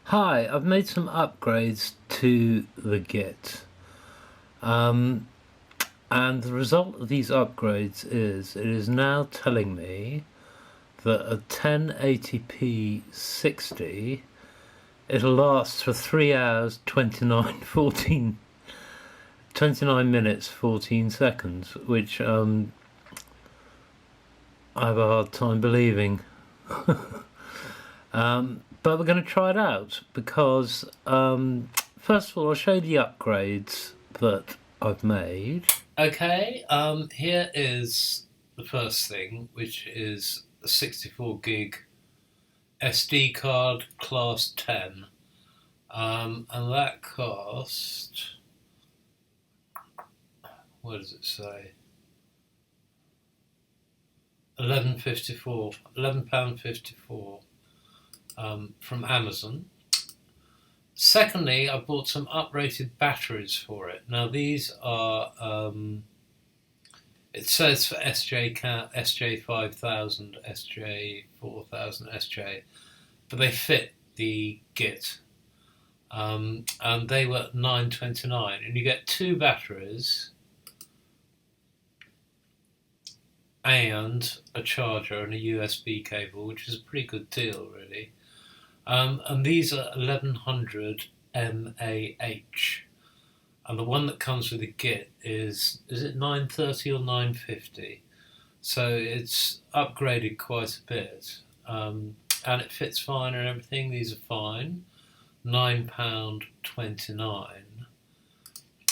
Hi, I've made some upgrades to the Git. Um, and the result of these upgrades is it is now telling me that a 1080p 60 it'll last for 3 hours 29 minutes 14 seconds, which I have a hard time believing. But we're going to try it out because, first of all, I'll show you the upgrades that I've made. Okay, here is the first thing, which is a 64 gig SD card class 10. And that cost, what does it say? £11.54 from Amazon. Secondly, I bought some uprated batteries for it. Now these are, it says for SJ5000, SJ4000, SJ, but they fit the Git. And they were $9.29, and you get two batteries and a charger and a USB cable, which is a pretty good deal, really. And these are 1100 mAh. And the one that comes with the Git is it 930 or 950? So it's upgraded quite a bit. And it fits fine and everything. These are fine. £9.29.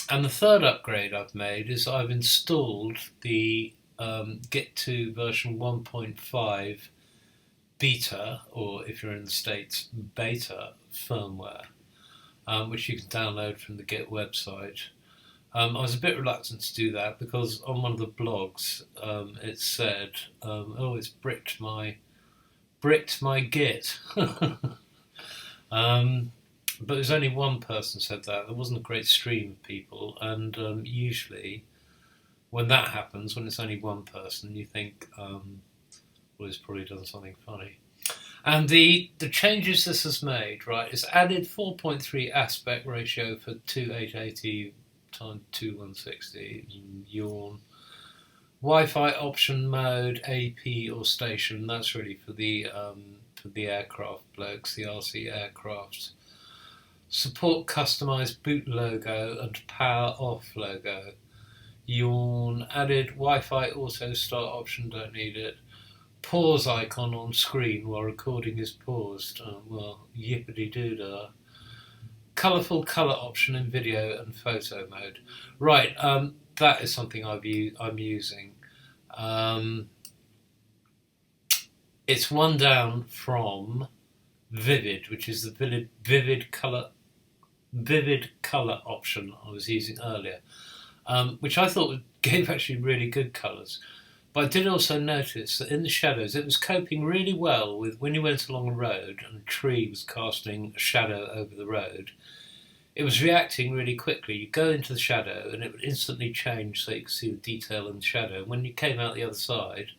And the third upgrade I've made is I've installed the Git2 version 1.5 beta, or if you're in the States, beta firmware, which you can download from the Git website. I was a bit reluctant to do that because on one of the blogs it said, "Oh, it's bricked my Git." But there's only one person said that. There wasn't a great stream of people, and usually when that happens, when it's only one person, you think, well, he's probably done something funny. And the changes this has made, right, is added 4.3 aspect ratio for 2880 times 2160, yawn. Wi-Fi option mode, AP or station, that's really for the aircraft blokes, the RC aircraft. Support customized boot logo and power off logo. Yawn. Added Wi-Fi auto start option, don't need it. Pause icon on screen while recording is paused. Well, yippity doo dah. Colourful colour option in video and photo mode. Right, that is something I'm using. It's one down from Vivid, which is the vivid colour option I was using earlier, which I thought gave actually really good colours. But I did also notice that in the shadows it was coping really well with when you went along a road and a tree was casting a shadow over the road. It was reacting really quickly. You go into the shadow and it would instantly change so you could see the detail in the shadow. When you came out the other side,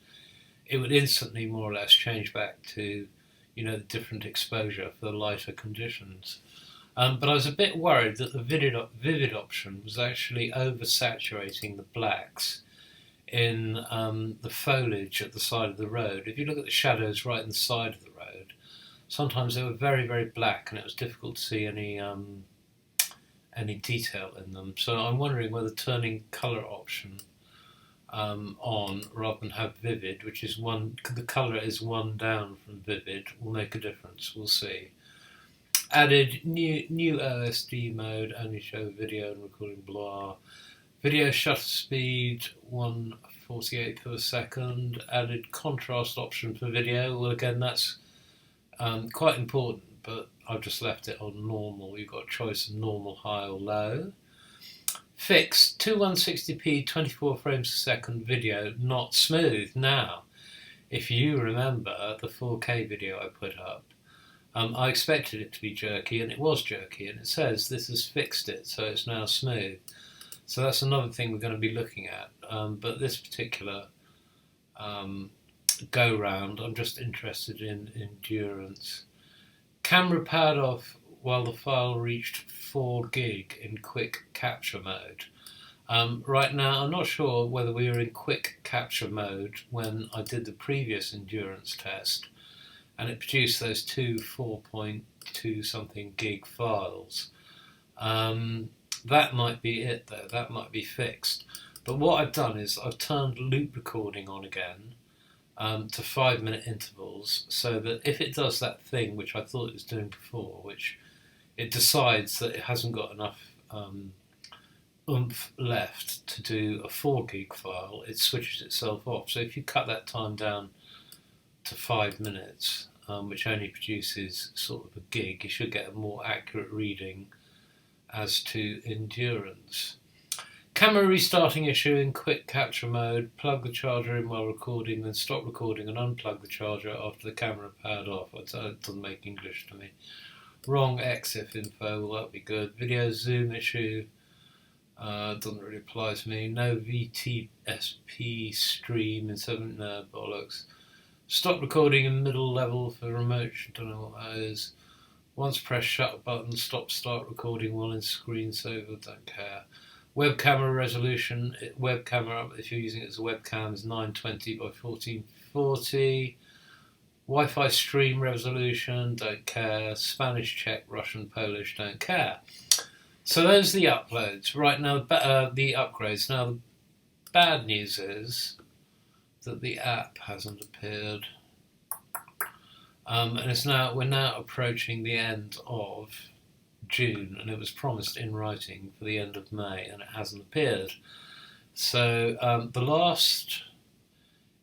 it would instantly more or less change back to, the different exposure for the lighter conditions. But I was a bit worried that the vivid option was actually oversaturating the blacks in the foliage at the side of the road. If you look at the shadows right in the side of the road, sometimes they were very, very black and it was difficult to see any detail in them. So I'm wondering whether turning colour option on rather than have vivid, which is the colour is one down from vivid, will make a difference. We'll see. Added new OSD mode, only show video and recording blah. Video shutter speed 1/48 per second. Added contrast option for video. Well, again, that's quite important, but I've just left it on normal. You've got a choice of normal, high or low. Fixed 2160p 24 frames a second video, not smooth. Now, if you remember the 4K video I put up, I expected it to be jerky, and it was jerky, and it says this has fixed it, so it's now smooth. So that's another thing we're going to be looking at. But this particular go round, I'm just interested in endurance. Camera pad off while the file reached 4 gig in quick capture mode. Right now, I'm not sure whether we were in quick capture mode when I did the previous endurance test, and it produced those two 4.2 something gig files. That might be it though, that might be fixed. But what I've done is I've turned loop recording on again to 5-minute intervals, so that if it does that thing which I thought it was doing before, which it decides that it hasn't got enough oomph left to do a 4 gig file, it switches itself off. So if you cut that time down to 5 minutes, which only produces sort of a gig, you should get a more accurate reading as to endurance. Camera restarting issue in quick capture mode. Plug the charger in while recording, then stop recording and unplug the charger after the camera powered off. It doesn't make English to me. Wrong EXIF info, well that'd be good. Video zoom issue, doesn't really apply to me. No VTSP stream in 7, no, bollocks. Stop recording in middle level for remote, don't know what that is. Once press shut button, stop start recording while in screensaver, don't care. Web camera resolution, web camera, if you're using it as a webcam, is 920 by 1440. Wi-Fi stream resolution, don't care. Spanish, Czech, Russian, Polish, don't care. So those are the uploads. Right now, the upgrades. Now, the bad news is that the app hasn't appeared. And we're now approaching the end of June, and it was promised in writing for the end of May, and it hasn't appeared. So the last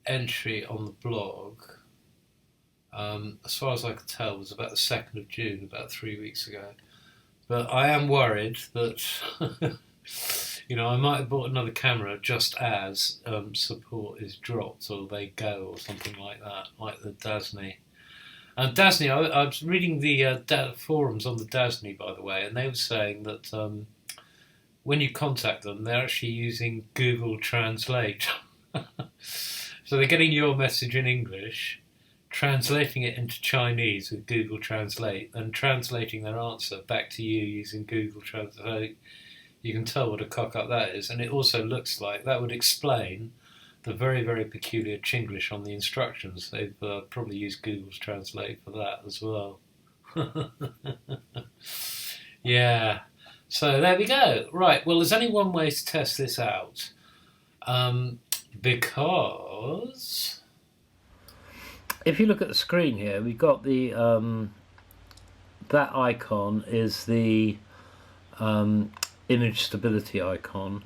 entry on the blog, as far as I could tell, was about the 2nd of June, about 3 weeks ago. But I am worried that I might have bought another camera just as support is dropped, or they go, or something like that, like the Dasny. Dasny, I was reading the forums on the Dasny, by the way, and they were saying that when you contact them, they're actually using Google Translate. So they're getting your message in English, translating it into Chinese with Google Translate, and translating their answer back to you using Google Translate. You can tell what a cock-up that is, and it also looks like that would explain the very, very peculiar Chinglish on the instructions. They've probably used Google's Translate for that as well. Yeah, so there we go. Right, well, there's only one way to test this out, because if you look at the screen here, we've got the that icon is the image stability icon.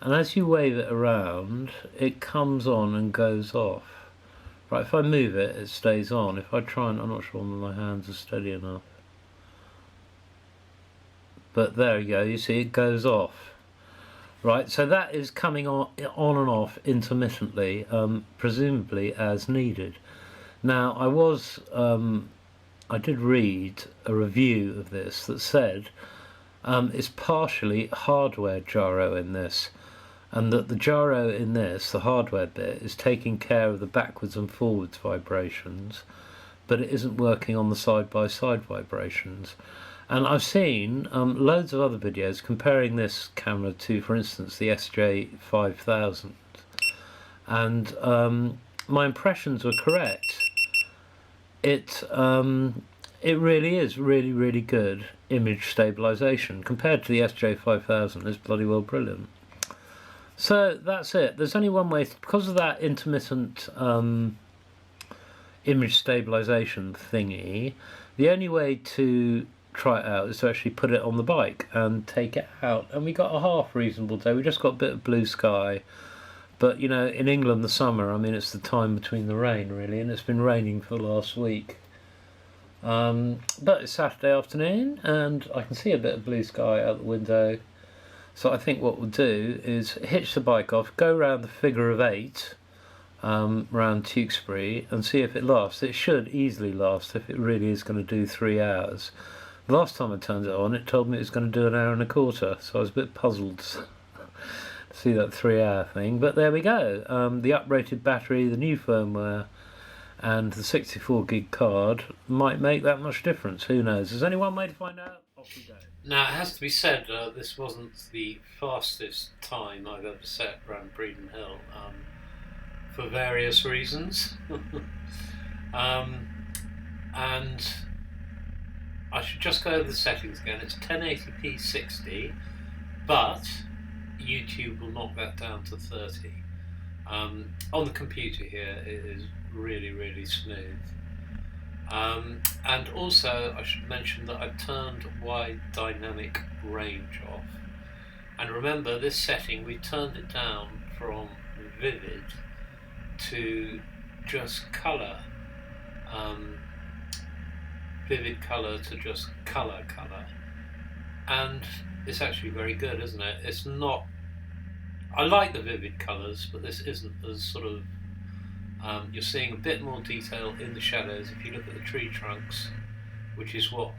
And as you wave it around, it comes on and goes off. Right, if I move it, it stays on. If I try and, I'm not sure whether my hands are steady enough. But there you go, you see it goes off. Right, so that is coming on and off intermittently, presumably as needed. Now, I did read a review of this that said it's partially hardware gyro in this, and that the gyro in this, the hardware bit, is taking care of the backwards and forwards vibrations, but it isn't working on the side-by-side vibrations. And I've seen loads of other videos comparing this camera to, for instance, the SJ5000, and my impressions were correct. It really is really good image stabilization. Compared to the SJ5000, it's bloody well brilliant. So that's it. There's only one way, because of that intermittent image stabilization thingy, the only way to try it out is to actually put it on the bike and take it out. And we got a half reasonable day. We just got a bit of blue sky. But, you know, in England, the summer, I mean, it's the time between the rain, really, and it's been raining for the last week. But it's Saturday afternoon, and I can see a bit of blue sky out the window. So I think what we'll do is hitch the bike off, go round the figure of 8, round Tewkesbury, and see if it lasts. It should easily last if it really is going to do 3 hours. The last time I turned it on, it told me it was going to do 1 hour and a quarter, so I was a bit puzzled to see that 3 hour thing. But there we go, the uprated battery, the new firmware, and the 64 gig card might make that much difference. Who knows? Has anyone made to find out? Off we go. Now, it has to be said, this wasn't the fastest time I've ever set around Breeden Hill, for various reasons. And I should just go over the settings again. It's 1080p 60, but YouTube will knock that down to 30. On the computer here, it is really, really smooth. And also, I should mention that I've turned wide dynamic range off. And remember, this setting, we turned it down from vivid to just colour. Vivid colour to just colour. And it's actually very good, isn't it? It's not... I like the vivid colours, but this isn't as sort of... you're seeing a bit more detail in the shadows if you look at the tree trunks, which is what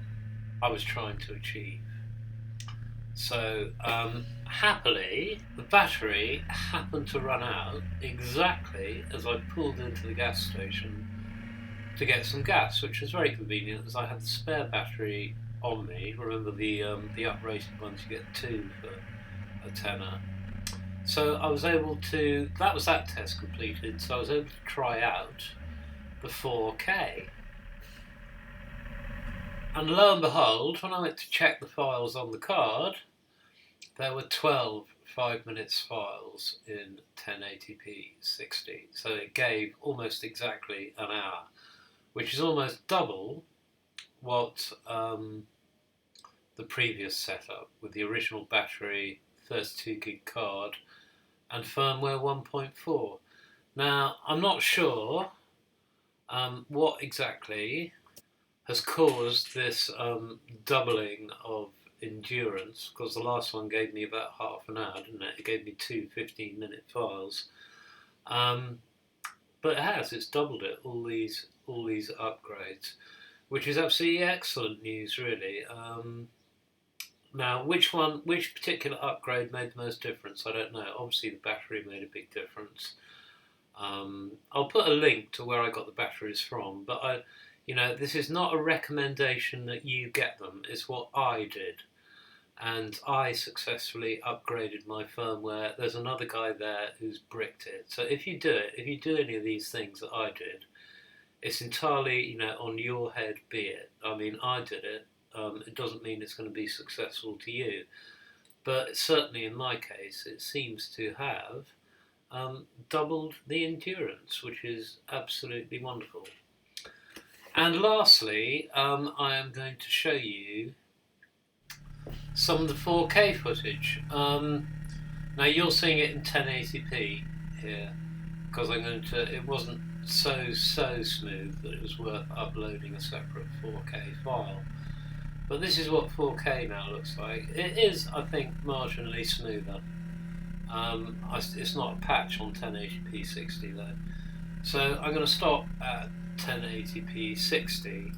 I was trying to achieve. So, happily, the battery happened to run out exactly as I pulled into the gas station to get some gas, which was very convenient as I had the spare battery on me. Remember the uprated ones, you get 2 for a tenner. So I was able to, that was that test completed, so I was able to try out the 4K. And lo and behold, when I went to check the files on the card, there were 12 5-minutes files in 1080p 60. So it gave almost exactly an hour, which is almost double what the previous setup with the original battery, 32 gig card, and firmware 1.4. Now, I'm not sure what exactly has caused this doubling of endurance, because the last one gave me about half an hour, didn't it? It gave me 2 15-minute files. But it has, it's doubled it, all these upgrades, which is absolutely excellent news, really. Now, which particular upgrade made the most difference? I don't know. Obviously, the battery made a big difference. I'll put a link to where I got the batteries from, but this is not a recommendation that you get them. It's what I did, and I successfully upgraded my firmware. There's another guy there who's bricked it. So if you do any of these things that I did, it's entirely on your head. Be it. I mean, I did it. It doesn't mean it's going to be successful to you, but certainly in my case, it seems to have doubled the endurance, which is absolutely wonderful. And lastly, I am going to show you some of the 4K footage. Now you're seeing it in 1080p here, because it wasn't so smooth that it was worth uploading a separate 4K file. But this is what 4K now looks like. It is, I think, marginally smoother. It's not a patch on 1080p 60 though. So I'm going to stop at 1080p 60.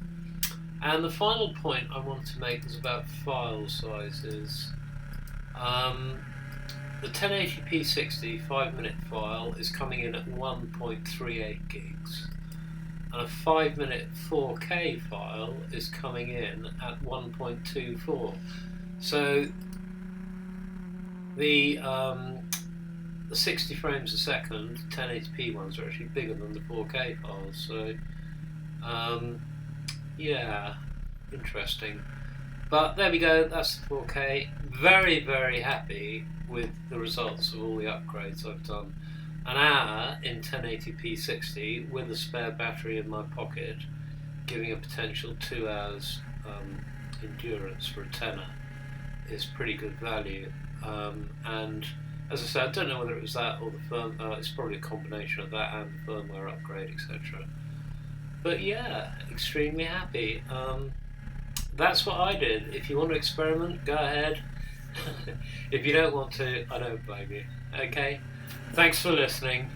And the final point I want to make is about file sizes. The 1080p 60 5-minute file is coming in at 1.38 gigs. And a 5-minute 4K file is coming in at 1.24. So the 60 frames a second 1080p ones are actually bigger than the 4K files. So yeah, interesting. But there we go, that's the 4K. Very, very happy with the results of all the upgrades I've done. An hour in 1080p 60 with a spare battery in my pocket, giving a potential 2 hours endurance for a tenner, is pretty good value. And as I said, I don't know whether it was that or the firmware. It's probably a combination of that and the firmware upgrade, etc. But yeah, extremely happy. That's what I did. If you want to experiment, go ahead. If you don't want to, I don't blame you. Okay? Thanks for listening.